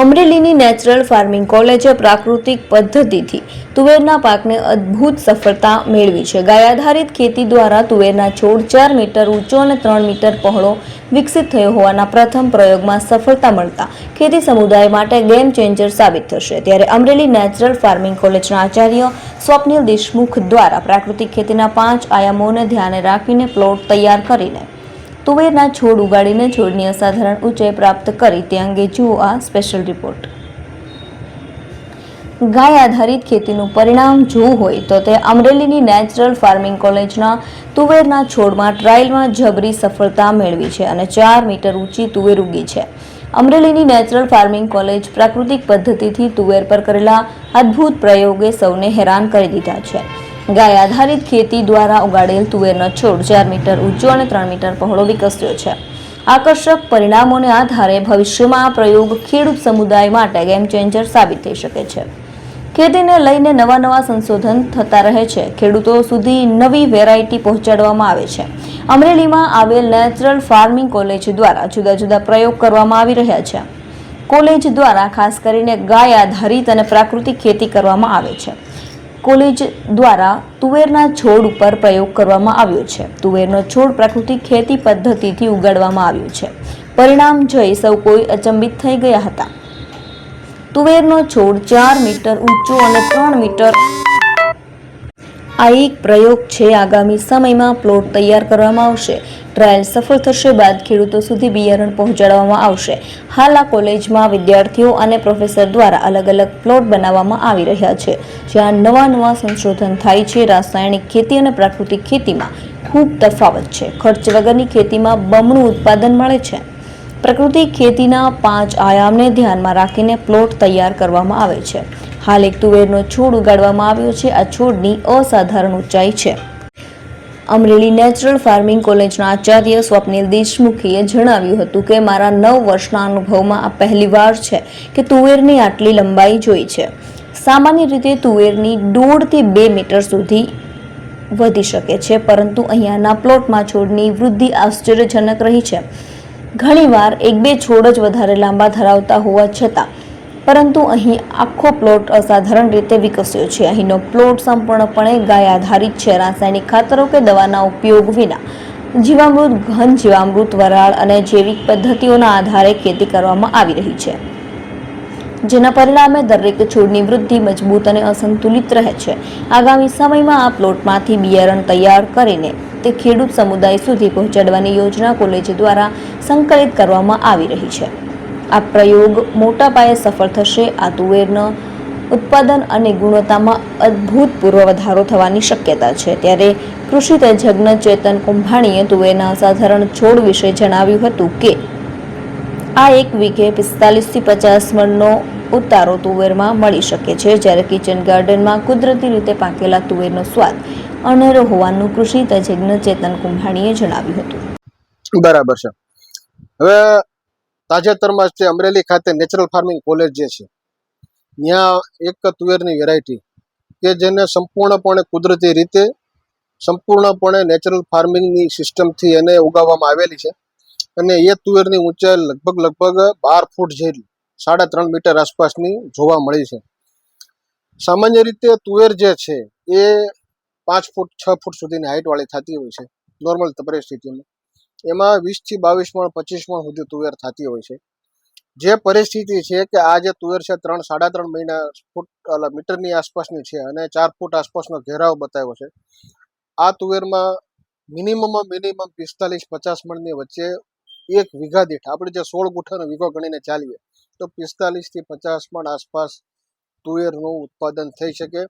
અમરેલીની natural farming કોલેજે પ્રાકૃતિક પદ્ધતિથી તુવેરના પાકને અદ્ભુત સફળતા મેળવી છે। ગાય આધારિત ખેતી દ્વારા તુવેરના છોડ 4 મીટર ઊંચો અને 3 મીટર પહોળો વિકસિત થયો હોવાના પ્રથમ પ્રયોગમાં સફળતા મળતા ખેતી સમુદાય માટે ગેમ ચેન્જર સાબિત થશે। ત્યારે અમરેલી નેચરલ ફાર્મિંગ કોલેજના આચાર્ય સ્વપ્નિલ દેશમુખ દ્વારા પ્રાકૃતિક ખેતીના 5 આયામોને ધ્યાને રાખીને પ્લોટ તૈયાર કરીને તુવેરના છોડ ઉગાડીને છોડની અસાધારણ ઊંચાઈ પ્રાપ્ત કરી તે અંગે જુઓ આ સ્પેશિયલ રિપોર્ટ। ગાય આધારિત ખેતીનું પરિણામ જોવું હોય તો તે અમરેલીની નેચરલ ફાર્મિંગ કોલેજના તુવેરના છોડમાં ટ્રાયલમાં જબરી સફળતા મેળવી છે અને 4 મીટર ઊંચી તુવેર ઉગી છે। અમરેલીની નેચરલ ફાર્મિંગ કોલેજ પ્રાકૃતિક પદ્ધતિથી તુવેર પર કરેલા અદ્ભુત પ્રયોગે સૌને હેરાન કરી દીધા છે। ગાય આધારિત ખેતી દ્વારા ઉગાડેલ તુવેરનો છોડ 4 મીટર ઊંચો અને 3 મીટર પહોળો વિકસ્યો છે। આકર્ષક પરિણામોને આધારે ભવિષ્યમાં આ પ્રયોગ ખેડૂત સમુદાય માટે ગેમ ચેન્જર સાબિત થઈ શકે છે। ખેતીને લઈને નવા સંશોધન થતા રહે છે, ખેડૂતો સુધી નવી વેરાયટી પહોંચાડવામાં આવે છે। અમરેલીમાં આવેલ નેચરલ ફાર્મિંગ કોલેજ દ્વારા જુદા જુદા પ્રયોગ કરવામાં આવી રહ્યા છે। કોલેજ દ્વારા ખાસ કરીને ગાય આધારિત અને પ્રાકૃતિક ખેતી કરવામાં આવે છે। કોલેજ દ્વારા તુવેરના છોડ ઉપર પ્રયોગ કરવામાં આવ્યો છે। તુવેરનો છોડ પ્રાકૃતિક ખેતી પદ્ધતિથી ઉગાડવામાં આવ્યો છે। પરિણામ જોઈ સૌ કોઈ અચંબિત થઈ ગયા હતા। તુવેરનો છોડ 4 મીટર ઊંચો અને 3 મીટર આ એક પ્રયોગ છે। આગામી સમયમાં પ્લોટ તૈયાર કરવામાં આવશે। ટ્રાયલ સફળ થશે બાદ ખેડૂતો સુધી બિયારણ પહોંચાડવામાં આવશે। હાલ આ કોલેજમાં વિદ્યાર્થીઓ અને પ્રોફેસર દ્વારા અલગ અલગ પ્લોટ બનાવવામાં આવી રહ્યા છે, જ્યાં નવા સંશોધન થાય છે। રાસાયણિક ખેતી અને પ્રાકૃતિક ખેતીમાં ખૂબ તફાવત છે। ખર્ચ વગરની ખેતીમાં બમણું ઉત્પાદન મળે છે। પ્રાકૃતિક ખેતીના 5 આયામને ધ્યાનમાં રાખીને પ્લોટ તૈયાર કરવામાં આવે છે। હાલ એક તુવેરનો છોડ ઉગાડવામાં આવ્યો છે। આ છોડની અસાધારણ ઊંચાઈ છે। અમરેલી નેચરલ ફાર્મિંગ કોલેજના આચાર્ય સ્વપ્નિલ દેશમુખીએ જણાવ્યું હતું કે મારા 9 વર્ષના અનુભવમાં આ પહેલીવાર છે કે તુવેરની આટલી લંબાઈ જોઈ છે। સામાન્ય રીતે તુવેરની 1.5 થી 2 મીટર સુધી વધી શકે છે, પરંતુ અહીંયાના પ્લોટમાં છોડની વૃદ્ધિ આશ્ચર્યજનક રહી છે। ઘણીવાર 1-2 છોડ જ વધારે લાંબા ધરાવતા હોવા છતાં પરંતુ અહીં આખો પ્લોટ અસાધારણ રીતે વિકસ્યો છે। અહીંનો પ્લોટ સંપૂર્ણપણે ગાય આધારિત છે। રાસાયણિક ખાતરો કે દવાના ઉપયોગ વિના જીવામૃત, ઘન જીવામૃત, વરાળ અને જૈવિક પદ્ધતિઓના આધારે ખેતી કરવામાં આવી રહી છે, જેના પરિણામે દરેક છોડની વૃદ્ધિ મજબૂત અને અસંતુલિત રહે છે। આગામી સમયમાં આ પ્લોટમાંથી બિયારણ તૈયાર કરીને તે ખેડૂત સમુદાય સુધી પહોંચાડવાની યોજના કોલેજ દ્વારા સંકલિત કરવામાં આવી રહી છે। આ પ્રયોગ મોટા પાયે સફળ થશે। આ તુવેરના ઉત્પાદન અને ગુણવત્તામાં અભૂતપૂર્વ વધારો થવાની શક્યતા છે। ત્યારે કૃષિ તજજ્ઞ ચેતન કુંભાણીએ તુવેરના અસાધારણ છોડ વિશે જણાવ્યું હતું કે આ એક વીઘે 45 થી 50 મણનો ઉતારો તુવેરમાં મળી શકે છે, જ્યારે કિચન ગાર્ડનમાં કુદરતી રીતે પાકેલા તુવેરનો સ્વાદ અનેરો હોવાનું કૃષિ તજજ્ઞ ચેતન કુંભાણીએ જણાવ્યું હતું। બરાબર છે। હવે તાજેતરમાં જે અમરેલી ખાતે નેચરલ ફાર્મિંગ કોલેજ જે છે, ત્યાં એક તુવેરની વેરાયટી કે જેને સંપૂર્ણપણે કુદરતી રીતે સંપૂર્ણપણે નેચરલ ફાર્મિંગની સિસ્ટમથી એને ઉગાવવામાં આવેલી છે અને એ તુવેરની ઊંચાઈ લગભગ 12 ફૂટ જેટલી 3.5 મીટર આસપાસની જોવા મળી છે। સામાન્ય રીતે તુવેર જે છે એ 5 ફૂટ 6 ફૂટ સુધીની હાઇટવાળી થતી હોય છે નોર્મલ પરિસ્થિતિમાં। એમાં 20 થી 22 મણ 25 મણ સુધી તુવેર થતી હોય છે। જે પરિસ્થિતિ છે કે આ જે તુવેર છે 3-3.5 મીટરની આસપાસની છે અને 4 ફૂટ આસપાસનો ઘેરાવ બતાવ્યો છે। આ તુવેરમાં મિનિમમ 45-50 મણની વચ્ચે એક વીઘા દીઠ આપણે જે 16 ગુઠાનો વીઘો ગણીને ચાલીએ તો 45 થી 50 મણ આસપાસ તુવેરનું ઉત્પાદન થઈ શકે।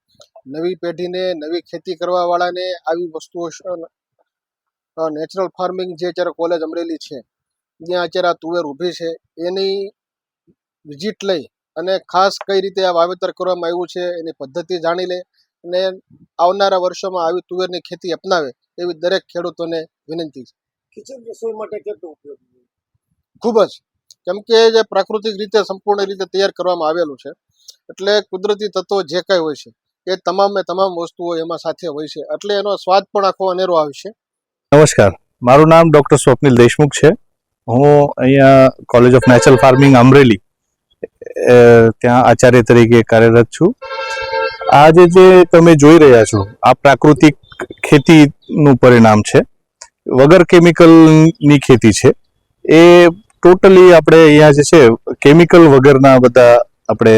નવી પેઢીને, નવી ખેતી કરવા વાળાને આવી વસ્તુઓ નેચરલ ફાર્મિંગ જે અત્યારે કોલેજ અમરેલી છે ત્યાં અત્યારે આ તુવેર ઊભી છે એની વિઝિટ લઈ અને ખાસ કઈ રીતે આ વાવેતર કરવામાં આવ્યું છે એની પદ્ધતિ જાણી લે અને આવનારા વર્ષોમાં આવી તુવેરની ખેતી અપનાવે એવી દરેક ખેડૂતોને વિનંતી છે। કિચન રસોઈ માટે કેટલું ઉપયોગી? ખૂબ જ, કેમ કે જે પ્રાકૃતિક રીતે સંપૂર્ણ રીતે તૈયાર કરવામાં આવેલું છે એટલે કુદરતી તત્વો જે કાંઈ હોય છે એ તમામ વસ્તુઓ એમાં સાથે હોય છે એટલે એનો સ્વાદ પણ આખો અનેરો આવશે। નમસ્કાર, મારું નામ ડૉક્ટર સ્વપ્નિલ દેશમુખ છે। હું અહીંયા college of natural farming Amreli ત્યાં આચાર્ય તરીકે કાર્યરત છું. આજે જે તમે જોઈ રહ્યા છો આ પ્રાકૃતિક ખેતીનું પરિણામ છે. વગર કેમિકલની ખેતી છે. એ ટોટલી આપણે અહીંયા જે છે કેમિકલ વગરના બધા આપણે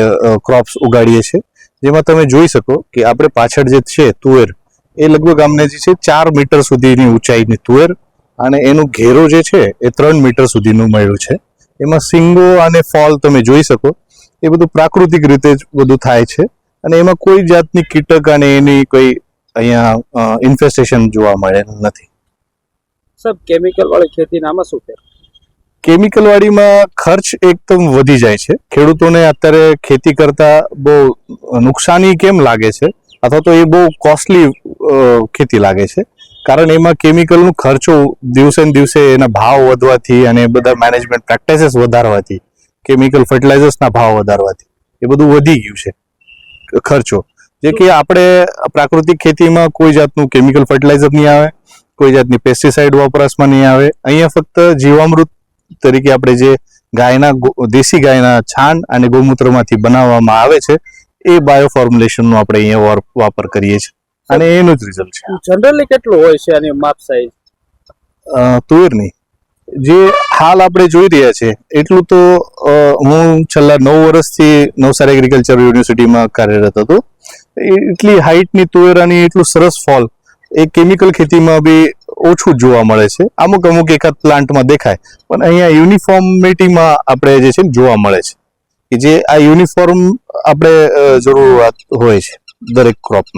ક્રોપ્સ ઉગાડીએ છીએ, જેમાં તમે જોઈ શકો કે આપણે પાછળ જે છે તુવેર, એ લગભગ અમને જે છે 4 મીટર સુધીની ઊંચાઈની તુવેર, અને એનું ઘેરો જે છે એ 3 મીટર સુધીનું મળ્યું છે. એમાં સિંગો અને ફોલ તમે જોઈ શકો, એ બધું પ્રાકૃતિક રીતે જ બધું થાય છે, અને એમાં કોઈ જાતની કીટક અને એની કોઈ અહીંયા ઇન્ફેસ્ટેશન જોવા મળે નથી. સબ કેમિકલ વાળી ખેતીના આમાં શું ફેર? કેમિકલ વાળીમાં ખર્ચ એકદમ વધી જાય છે. ખેડૂતોને અત્યારે ખેતી કરતા બહુ નુકસાની કેમ લાગે છે, અથવા તો એ બહુ કોસ્ટલી ખેતી લાગે છે, કારણ એમાં કેમિકલનો ખર્ચો દિવસે ને દિવસે એના ભાવ વધવાથી અને બધા મેનેજમેન્ટ પ્રેક્ટિસીસ વધારવાથી, કેમિકલ ફર્ટિલાઇઝર્સના ભાવ વધારવાથી એ બધું વધી ગયું છે ખર્ચો. જે કે આપણે પ્રાકૃતિક ખેતીમાં કોઈ જાતનું કેમિકલ ફર્ટિલાઇઝર નહીં આવે, કોઈ જાતની પેસ્ટિસાઇડ વપરાશમાં નહીં આવે. અહીંયા ફક્ત જીવામૃત તરીકે આપણે જે દેશી ગાયના છાણ અને ગૌમૂત્રમાંથી બનાવવામાં આવે છે એ બાયો ફોર્મ્યુલેશનનો આપણે અહીંયા વાપર કરીએ છીએ, અને એનું જ રિઝલ્ટ છે. જનરલી કેટલું હોય છે આની માપ સાઈઝ તુવેરની? જે હાલ આપણે જોઈ રહ્યા છે એટલું તો હું છેલ્લા 9 વર્ષથી નવસારી એગ્રીકલ્ચર યુનિવર્સિટીમાં કાર્યરત હતો. એટલી હાઈટની તુવેર અને એટલું સરસ ફોલ એ કેમિકલ ખેતીમાં બી ઓછું જોવા મળે છે. અમુક એકાદ પ્લાન્ટમાં દેખાય, પણ અહીંયા યુનિફોર્મિટીમાં આપણે જે છે જોવા મળે છે કે જે આ યુનિફોર્મ આપણે જરૂરિયાત હોય છે દરેક ક્રોપમાં.